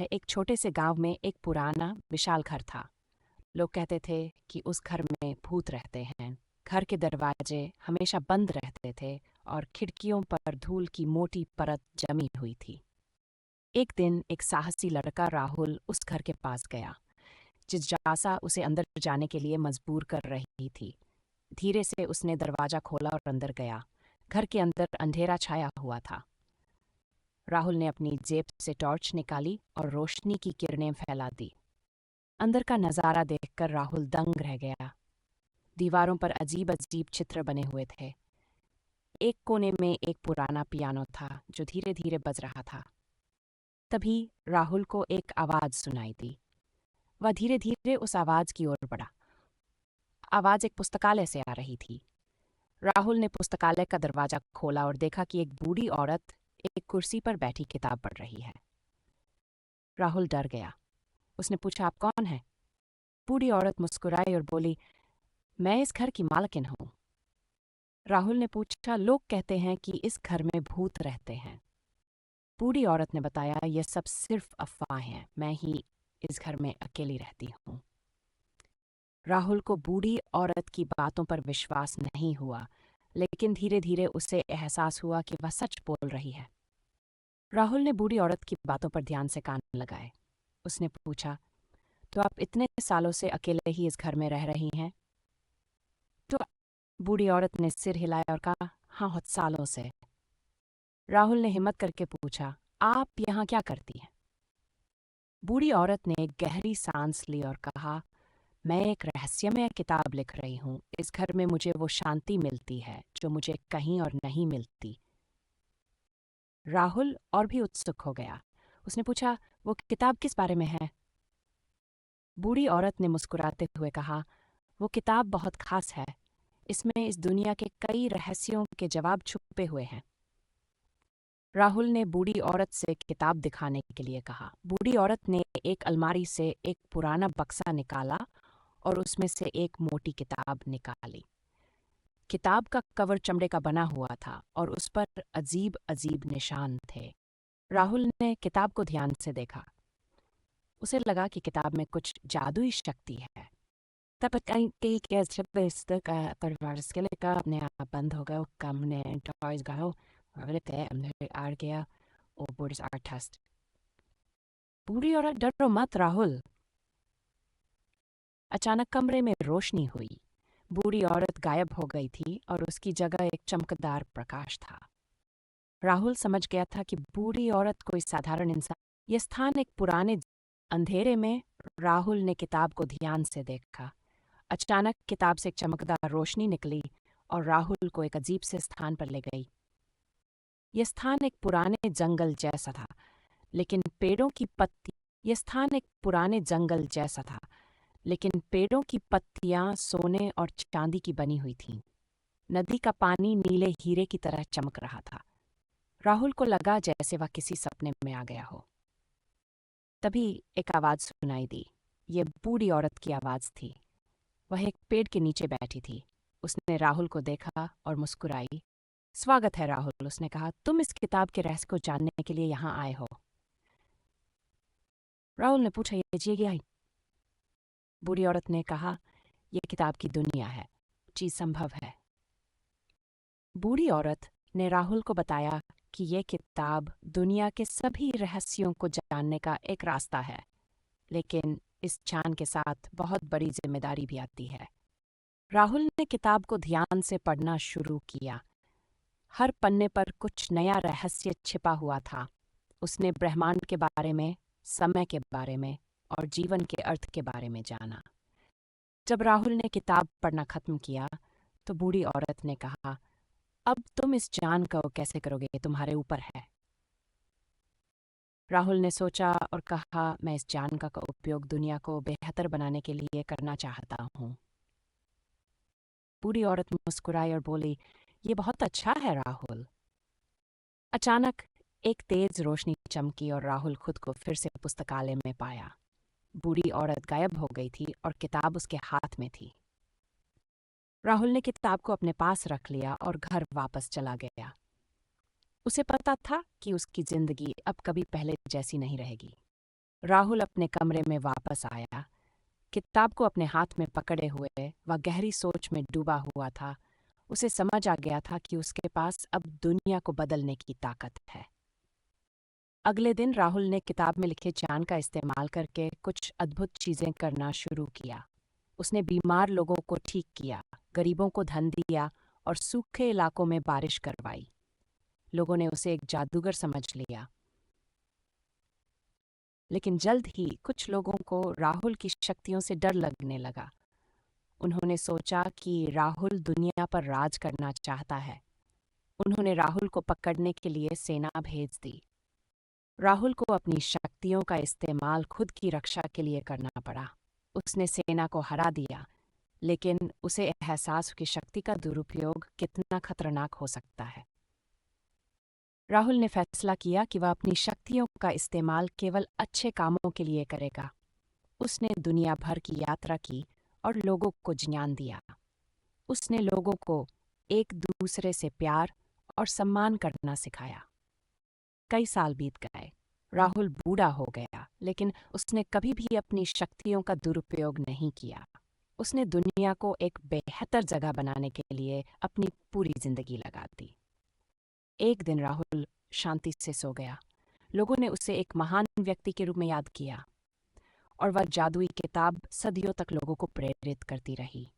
है। एक छोटे से गांव में एक पुराना विशाल घर था। लोग कहते थे कि उस घर में भूत रहते हैं। घर के दरवाजे हमेशा बंद रहते थे और खिड़कियों पर धूल की मोटी परत जमी हुई थी। एक दिन एक साहसी लड़का राहुल उस घर के पास गया। जिज्ञासा उसे अंदर जाने के लिए मजबूर कर रही थी। धीरे से उसने दरवाजा खोला और अंदर गया। घर के अंदर अंधेरा छाया हुआ था। राहुल ने अपनी जेब से टॉर्च निकाली और रोशनी की किरणें फैला दी। अंदर का नजारा देखकर राहुल दंग रह गया। दीवारों पर अजीब अजीब चित्र बने हुए थे। एक कोने में एक पुराना पियानो था जो धीरे धीरे बज रहा था। तभी राहुल को एक आवाज सुनाई दी। वह धीरे धीरे उस आवाज की ओर बढ़ा। आवाज एक पुस्तकालय से आ रही थी। राहुल ने पुस्तकालय का दरवाजा खोला और देखा कि एक बूढ़ी औरत एक कुर्सी पर बैठी किताब पढ़ रही है। राहुल डर गया। उसने पूछा, आप कौन हैं? बूढ़ी औरत मुस्कुराई और बोली, मैं इस घर की मालकिन हूं। राहुल ने पूछा, लोग कहते हैं कि इस घर में भूत रहते हैं। बूढ़ी औरत ने बताया, यह सब सिर्फ अफवाह हैं, मैं ही इस घर में अकेली रहती हूं। राहुल को बूढ़ी औरत की बातों पर विश्वास नहीं हुआ, लेकिन धीरे धीरे उसे एहसास हुआ कि वह सच बोल रही है। राहुल ने बूढ़ी औरत की बातों पर ध्यान से कान लगाए। उसने पूछा, तो आप इतने सालों से अकेले ही इस घर में रह रही हैं? तो बूढ़ी औरत ने सिर हिलाया और कहा, हाँ, बहुत सालों से। राहुल ने हिम्मत करके पूछा, आप यहाँ क्या करती हैं? बूढ़ी औरत ने एक गहरी सांस ली और कहा, मैं एक रहस्यमय किताब लिख रही हूँ। इस घर में मुझे वो शांति मिलती है जो मुझे कहीं और नहीं मिलती। राहुल और भी उत्सुक हो गया। उसने पूछा, वो किताब किस बारे में है? बूढ़ी औरत ने मुस्कुराते हुए कहा, वो किताब बहुत खास है। इसमें इस दुनिया के कई रहस्यों के जवाब छुपे हुए हैं। राहुल ने बूढ़ी औरत से किताब दिखाने के लिए कहा। बूढ़ी औरत ने एक अलमारी से एक पुराना बक्सा निकाला और उसमें से एक मोटी किताब निकाली। किताब का कवर चमड़े का बना हुआ था और उस पर अजीब अजीब निशान थे। राहुल ने किताब को ध्यान से देखा। उसे लगा कि किताब में कुछ जादुई शक्ति है। तब कई के जब इस परिवार के लिए का अपने आप बंद हो गया, कम ने टॉयज गाओ और लेते अंदर आ गया और बोर्ड्स आर टेस्ट। बूढ़ी औरत, डरो मत राहुल। अचानक कमरे में रोशनी हुई। बूढ़ी औरत गायब हो गई थी और उसकी जगह एक चमकदार प्रकाश था। राहुल समझ गया था कि बूढ़ी औरत कोई साधारण इंसान। यह स्थान एक पुराने अंधेरे में। राहुल ने किताब को ध्यान से देखा। अचानक किताब से एक चमकदार रोशनी निकली और राहुल को एक अजीब से स्थान पर ले गई। यह स्थान एक पुराने जंगल जैसा था, लेकिन पेड़ों की पत्ती यह स्थान एक पुराने जंगल जैसा था, लेकिन पेड़ों की पत्तियां सोने और चांदी की बनी हुई थीं। नदी का पानी नीले हीरे की तरह चमक रहा था। राहुल को लगा जैसे वह किसी सपने में आ गया हो। तभी एक आवाज सुनाई दी। ये बूढ़ी औरत की आवाज थी। वह एक पेड़ के नीचे बैठी थी। उसने राहुल को देखा और मुस्कुराई। स्वागत है राहुल, उसने कहा, तुम इस किताब के रहस्य को जानने के लिए यहाँ आए हो? राहुल ने पूछा, ये जी क्या? बूढ़ी औरत ने कहा, यह किताब की दुनिया है, चीज संभव है। बूढ़ी औरत ने राहुल को बताया कि यह किताब दुनिया के सभी रहस्यों को जानने का एक रास्ता है, लेकिन इस जान के साथ बहुत बड़ी जिम्मेदारी भी आती है। राहुल ने किताब को ध्यान से पढ़ना शुरू किया। हर पन्ने पर कुछ नया रहस्य छिपा हुआ था। उसने ब्रह्मांड के बारे में, समय के बारे में और जीवन के अर्थ के बारे में जाना। जब राहुल ने किताब पढ़ना खत्म किया तो बूढ़ी औरत ने कहा, अब तुम इस जान को कैसे करोगे, ये तुम्हारे ऊपर है। राहुल ने सोचा और कहा, मैं इस जान का उपयोग दुनिया को बेहतर बनाने के लिए करना चाहता हूँ। बूढ़ी औरत मुस्कुराई और बोली, ये बहुत अच्छा है राहुल। अचानक एक तेज रोशनी चमकी और राहुल खुद को फिर से पुस्तकालय में पाया। बूढ़ी औरत गायब हो गई थी और किताब उसके हाथ में थी। राहुल ने किताब को अपने पास रख लिया और घर वापस चला गया। उसे पता था कि उसकी जिंदगी अब कभी पहले जैसी नहीं रहेगी। राहुल अपने कमरे में वापस आया। किताब को अपने हाथ में पकड़े हुए वह गहरी सोच में डूबा हुआ था। उसे समझ आ गया था कि उसके पास अब दुनिया को बदलने की ताकत है। अगले दिन राहुल ने किताब में लिखे ज्ञान का इस्तेमाल करके कुछ अद्भुत चीजें करना शुरू किया। उसने बीमार लोगों को ठीक किया, गरीबों को धन दिया और सूखे इलाकों में बारिश करवाई। लोगों ने उसे एक जादूगर समझ लिया। लेकिन जल्द ही कुछ लोगों को राहुल की शक्तियों से डर लगने लगा। उन्होंने सोचा कि राहुल दुनिया पर राज करना चाहता है। उन्होंने राहुल को पकड़ने के लिए सेना भेज दी। राहुल को अपनी शक्तियों का इस्तेमाल खुद की रक्षा के लिए करना पड़ा। उसने सेना को हरा दिया, लेकिन उसे एहसास हुआ कि शक्ति का दुरुपयोग कितना खतरनाक हो सकता है। राहुल ने फैसला किया कि वह अपनी शक्तियों का इस्तेमाल केवल अच्छे कामों के लिए करेगा। उसने दुनिया भर की यात्रा की और लोगों को ज्ञान दिया। उसने लोगों को एक दूसरे से प्यार और सम्मान करना सिखाया। कई साल बीत गए। राहुल बूढ़ा हो गया, लेकिन उसने कभी भी अपनी शक्तियों का दुरुपयोग नहीं किया। उसने दुनिया को एक बेहतर जगह बनाने के लिए अपनी पूरी जिंदगी लगा दी। एक दिन राहुल शांति से सो गया। लोगों ने उसे एक महान व्यक्ति के रूप में याद किया और वह जादुई किताब सदियों तक लोगों को प्रेरित करती रही।